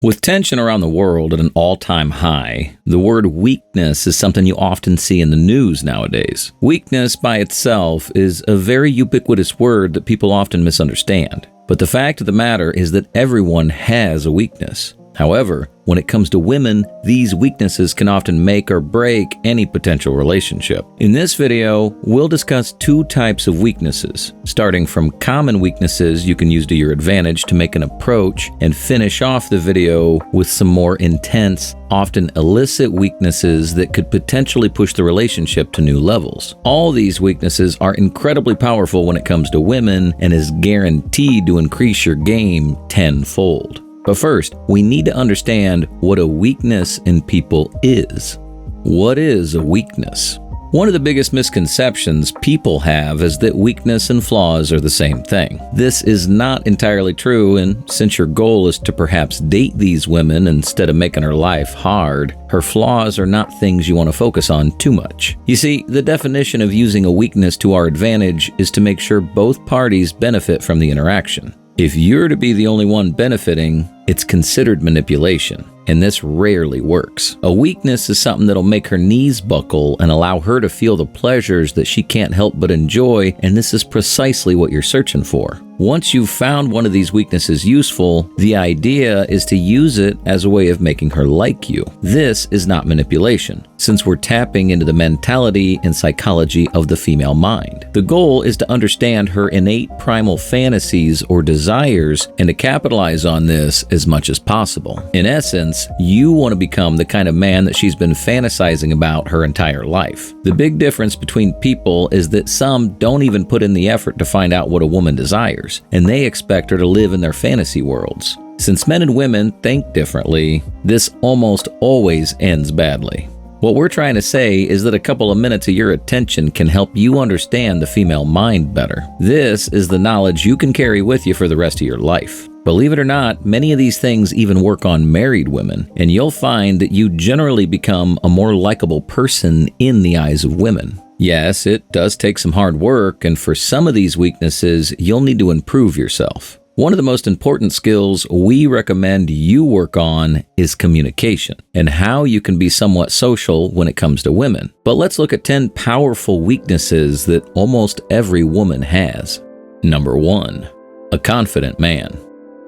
With tension around the world at an all-time high, the word weakness is something you often see in the news nowadays. Weakness by itself is a very ubiquitous word that people often misunderstand. But the fact of the matter is that everyone has a weakness. However, when it comes to women, these weaknesses can often make or break any potential relationship. In this video, we'll discuss two types of weaknesses, starting from common weaknesses you can use to your advantage to make an approach, and finish off the video with some more intense, often illicit weaknesses that could potentially push the relationship to new levels. All these weaknesses are incredibly powerful when it comes to women and is guaranteed to increase your game tenfold. But first, we need to understand what a weakness in people is. What is a weakness? One of the biggest misconceptions people have is that weakness and flaws are the same thing. This is not entirely true, and since your goal is to perhaps date these women instead of making her life hard, her flaws are not things you want to focus on too much. You see, the definition of using a weakness to our advantage is to make sure both parties benefit from the interaction. If you're to be the only one benefiting, it's considered manipulation, and this rarely works. A weakness is something that'll make her knees buckle and allow her to feel the pleasures that she can't help but enjoy, and this is precisely what you're searching for. Once you've found one of these weaknesses useful, the idea is to use it as a way of making her like you. This is not manipulation, since we're tapping into the mentality and psychology of the female mind. The goal is to understand her innate primal fantasies or desires and to capitalize on this as much as possible. In essence, you want to become the kind of man that she's been fantasizing about her entire life. The big difference between people is that some don't even put in the effort to find out what a woman desires, and they expect her to live in their fantasy worlds. Since men and women think differently, this almost always ends badly. What we're trying to say is that a couple of minutes of your attention can help you understand the female mind better. This is the knowledge you can carry with you for the rest of your life. Believe it or not, many of these things even work on married women, and you'll find that you generally become a more likable person in the eyes of women. Yes, it does take some hard work, and for some of these weaknesses, you'll need to improve yourself. One of the most important skills we recommend you work on is communication and how you can be somewhat social when it comes to women. But let's look at 10 powerful weaknesses that almost every woman has. Number 1, a confident man.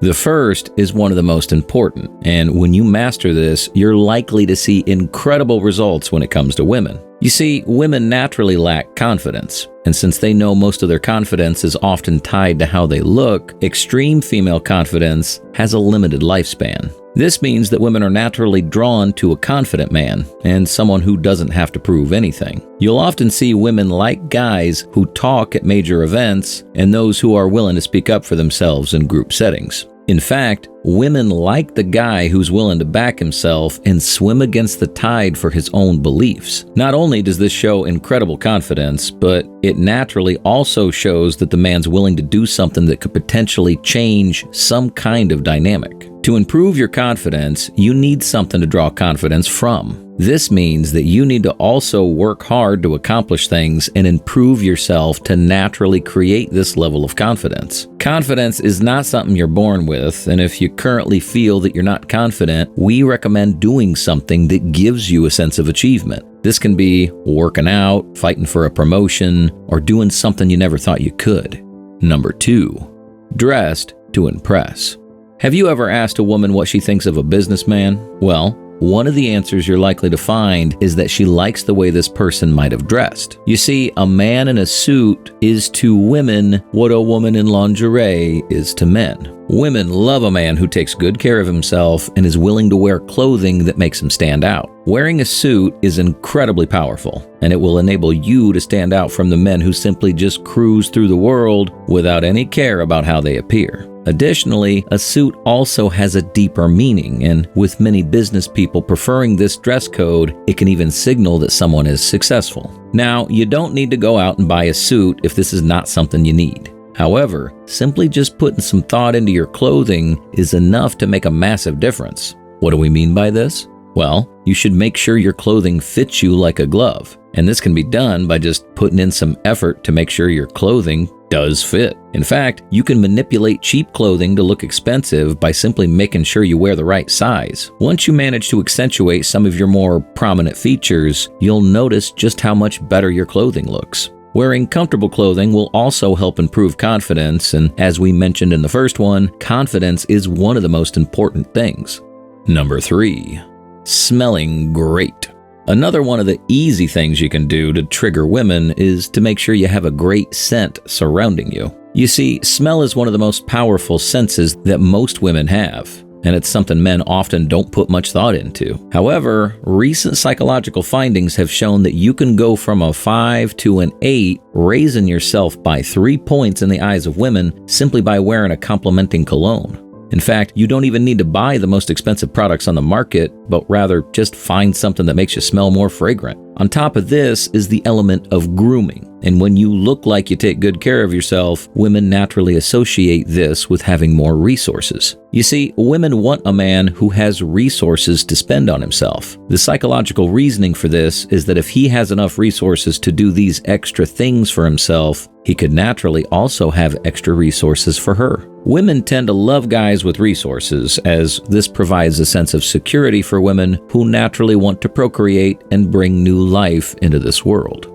The first is one of the most important, and when you master this, you're likely to see incredible results when it comes to women. You see, women naturally lack confidence, and since they know most of their confidence is often tied to how they look, extreme female confidence has a limited lifespan. This means that women are naturally drawn to a confident man and someone who doesn't have to prove anything. You'll often see women like guys who talk at major events and those who are willing to speak up for themselves in group settings. In fact, women like the guy who's willing to back himself and swim against the tide for his own beliefs. Not only does this show incredible confidence, but it naturally also shows that the man's willing to do something that could potentially change some kind of dynamic. To improve your confidence, you need something to draw confidence from. This means that you need to also work hard to accomplish things and improve yourself to naturally create this level of confidence. Confidence is not something you're born with, and if you currently feel that you're not confident, we recommend doing something that gives you a sense of achievement. This can be working out, fighting for a promotion, or doing something you never thought you could. Number 2, dressed to impress. Have you ever asked a woman what she thinks of a businessman? Well, one of the answers you're likely to find is that she likes the way this person might have dressed. You see, a man in a suit is to women what a woman in lingerie is to men. Women love a man who takes good care of himself and is willing to wear clothing that makes him stand out. Wearing a suit is incredibly powerful, and it will enable you to stand out from the men who simply just cruise through the world without any care about how they appear. Additionally, a suit also has a deeper meaning, and with many business people preferring this dress code, it can even signal that someone is successful. Now, you don't need to go out and buy a suit if this is not something you need. However, simply just putting some thought into your clothing is enough to make a massive difference. What do we mean by this? Well, you should make sure your clothing fits you like a glove. And this can be done by just putting in some effort to make sure your clothing does fit. In fact, you can manipulate cheap clothing to look expensive by simply making sure you wear the right size. Once you manage to accentuate some of your more prominent features, you'll notice just how much better your clothing looks. Wearing comfortable clothing will also help improve confidence, and as we mentioned in the first one, confidence is one of the most important things. Number 3. Smelling great. Another one of the easy things you can do to trigger women is to make sure you have a great scent surrounding you. You see, smell is one of the most powerful senses that most women have, and it's something men often don't put much thought into. However, recent psychological findings have shown that you can go from a 5 to an 8, raising yourself by 3 points in the eyes of women simply by wearing a complimenting cologne. In fact, you don't even need to buy the most expensive products on the market, but rather just find something that makes you smell more fragrant. On top of this is the element of grooming. And when you look like you take good care of yourself, women naturally associate this with having more resources. You see, women want a man who has resources to spend on himself. The psychological reasoning for this is that if he has enough resources to do these extra things for himself, he could naturally also have extra resources for her. Women tend to love guys with resources, as this provides a sense of security for women who naturally want to procreate and bring new life into this world.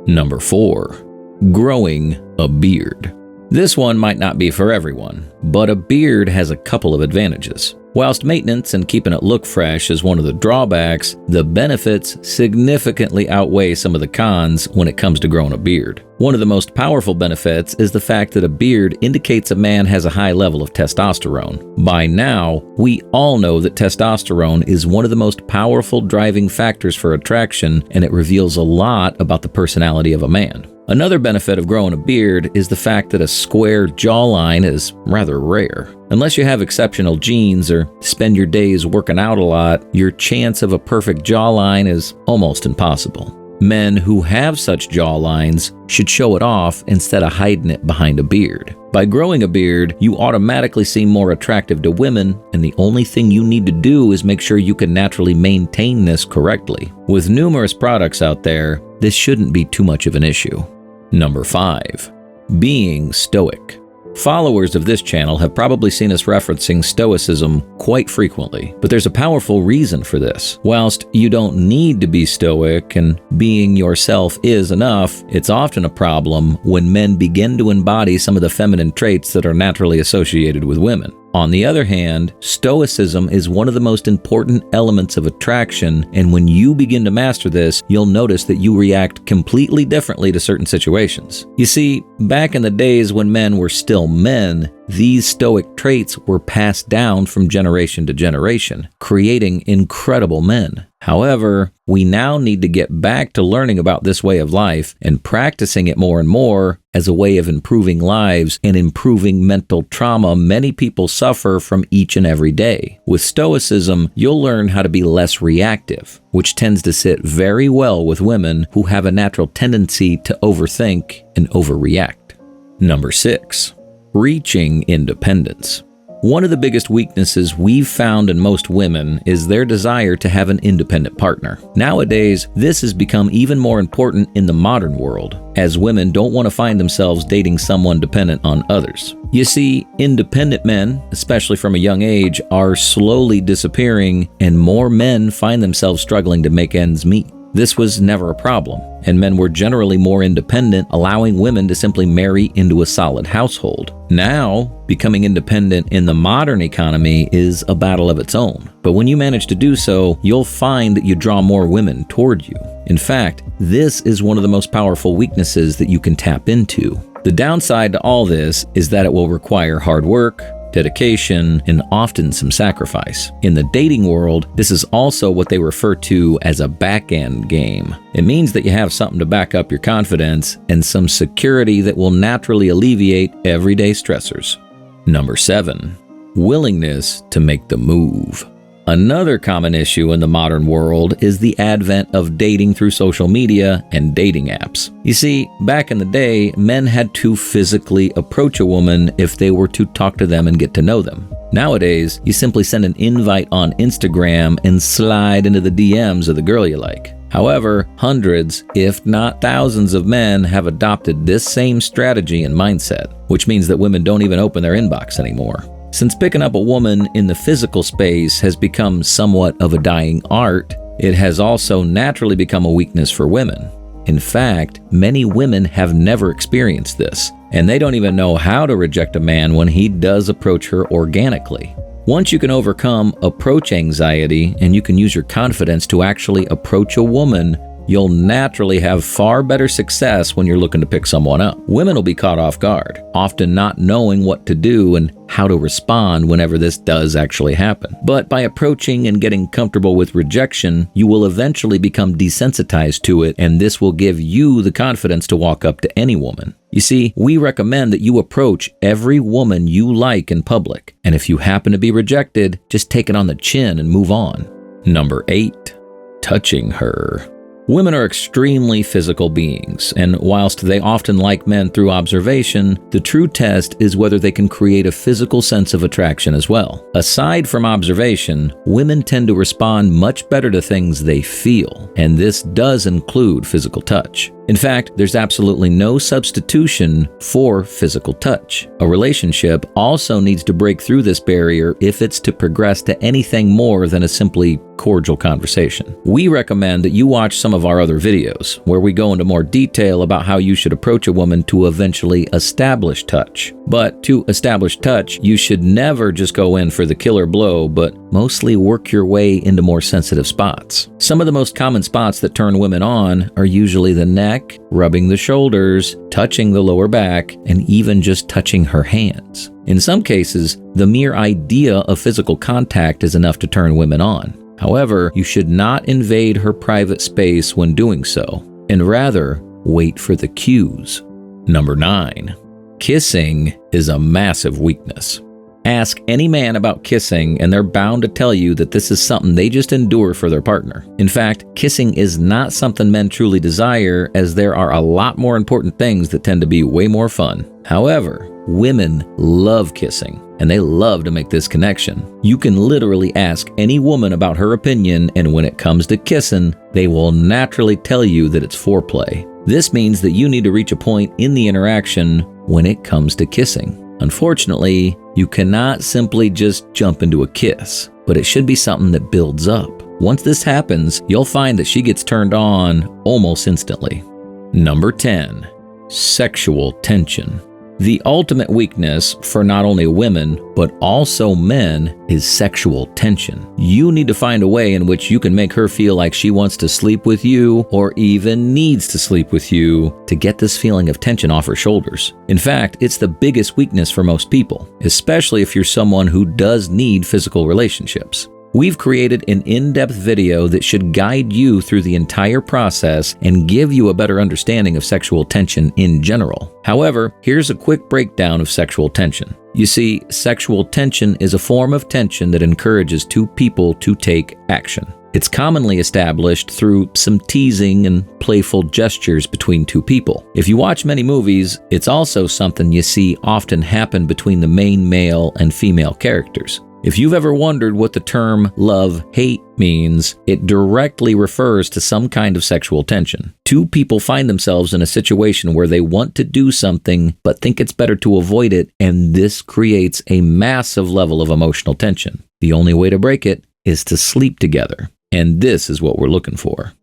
Number 4. Growing a beard. This one might not be for everyone, but a beard has a couple of advantages. Whilst maintenance and keeping it look fresh is one of the drawbacks, the benefits significantly outweigh some of the cons when it comes to growing a beard. One of the most powerful benefits is the fact that a beard indicates a man has a high level of testosterone. By now, we all know that testosterone is one of the most powerful driving factors for attraction, and it reveals a lot about the personality of a man. Another benefit of growing a beard is the fact that a square jawline is rather rare. Unless you have exceptional genes or spend your days working out a lot, your chance of a perfect jawline is almost impossible. Men who have such jawlines should show it off instead of hiding it behind a beard. By growing a beard, you automatically seem more attractive to women, and the only thing you need to do is make sure you can naturally maintain this correctly. With numerous products out there, this shouldn't be too much of an issue. Number 5. Being stoic. Followers of this channel have probably seen us referencing stoicism quite frequently, but there's a powerful reason for this. Whilst you don't need to be stoic and being yourself is enough, it's often a problem when men begin to embody some of the feminine traits that are naturally associated with women. On the other hand, stoicism is one of the most important elements of attraction, and when you begin to master this, you'll notice that you react completely differently to certain situations. You see, back in the days when men were still men, these stoic traits were passed down from generation to generation, creating incredible men. However, we now need to get back to learning about this way of life and practicing it more and more as a way of improving lives and improving mental trauma many people suffer from each and every day. With stoicism, you'll learn how to be less reactive, which tends to sit very well with women who have a natural tendency to overthink and overreact. Number 6. Reaching independence. One of the biggest weaknesses we've found in most women is their desire to have an independent partner. Nowadays, this has become even more important in the modern world, as women don't want to find themselves dating someone dependent on others. You see, independent men, especially from a young age, are slowly disappearing, and more men find themselves struggling to make ends meet. This was never a problem, and men were generally more independent, allowing women to simply marry into a solid household. Now, becoming independent in the modern economy is a battle of its own. But when you manage to do so, you'll find that you draw more women toward you. In fact, this is one of the most powerful weaknesses that you can tap into. The downside to all this is that it will require hard work, dedication, and often some sacrifice. In the dating world, this is also what they refer to as a back-end game. It means that you have something to back up your confidence and some security that will naturally alleviate everyday stressors. Number 7. Willingness to make the move. Another common issue in the modern world is the advent of dating through social media and dating apps. You see, back in the day, men had to physically approach a woman if they were to talk to them and get to know them. Nowadays, you simply send an invite on Instagram and slide into the DMs of the girl you like. However, hundreds, if not thousands of men have adopted this same strategy and mindset, which means that women don't even open their inbox anymore. Since picking up a woman in the physical space has become somewhat of a dying art, it has also naturally become a weakness for women. In fact, many women have never experienced this, and they don't even know how to reject a man when he does approach her organically. Once you can overcome approach anxiety and you can use your confidence to actually approach a woman, you'll naturally have far better success when you're looking to pick someone up. Women will be caught off guard, often not knowing what to do and how to respond whenever this does actually happen. But by approaching and getting comfortable with rejection, you will eventually become desensitized to it, and this will give you the confidence to walk up to any woman. You see, we recommend that you approach every woman you like in public, and if you happen to be rejected, just take it on the chin and move on. Number 8, touching her. Women are extremely physical beings, and whilst they often like men through observation, the true test is whether they can create a physical sense of attraction as well. Aside from observation, women tend to respond much better to things they feel, and this does include physical touch. In fact, there's absolutely no substitution for physical touch. A relationship also needs to break through this barrier if it's to progress to anything more than a simply cordial conversation. We recommend that you watch some of our other videos, where we go into more detail about how you should approach a woman to eventually establish touch. But to establish touch, you should never just go in for the killer blow, but mostly work your way into more sensitive spots. Some of the most common spots that turn women on are usually the neck, rubbing the shoulders, touching the lower back, and even just touching her hands. In some cases, the mere idea of physical contact is enough to turn women on. However, you should not invade her private space when doing so, and rather wait for the cues. Number 9. Kissing is a massive weakness. Ask any man about kissing and they're bound to tell you that this is something they just endure for their partner. In fact, kissing is not something men truly desire, as there are a lot more important things that tend to be way more fun. However, women love kissing, and they love to make this connection. You can literally ask any woman about her opinion, and when it comes to kissing, they will naturally tell you that it's foreplay. This means that you need to reach a point in the interaction when it comes to kissing. Unfortunately, you cannot simply just jump into a kiss, but it should be something that builds up. Once this happens, you'll find that she gets turned on almost instantly. Number 10. Sexual tension. The ultimate weakness for not only women, but also men, is sexual tension. You need to find a way in which you can make her feel like she wants to sleep with you, or even needs to sleep with you, to get this feeling of tension off her shoulders. In fact, it's the biggest weakness for most people, especially if you're someone who does need physical relationships. We've created an in-depth video that should guide you through the entire process and give you a better understanding of sexual tension in general. However, here's a quick breakdown of sexual tension. You see, sexual tension is a form of tension that encourages two people to take action. It's commonly established through some teasing and playful gestures between two people. If you watch many movies, it's also something you see often happen between the main male and female characters. If you've ever wondered what the term love-hate means, it directly refers to some kind of sexual tension. Two people find themselves in a situation where they want to do something but think it's better to avoid it, and this creates a massive level of emotional tension. The only way to break it is to sleep together, and this is what we're looking for.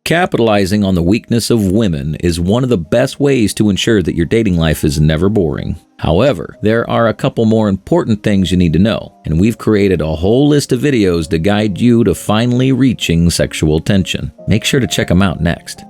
Capitalizing on the weakness of women is one of the best ways to ensure that your dating life is never boring. However, there are a couple more important things you need to know, and we've created a whole list of videos to guide you to finally reaching sexual tension. Make sure to check them out next.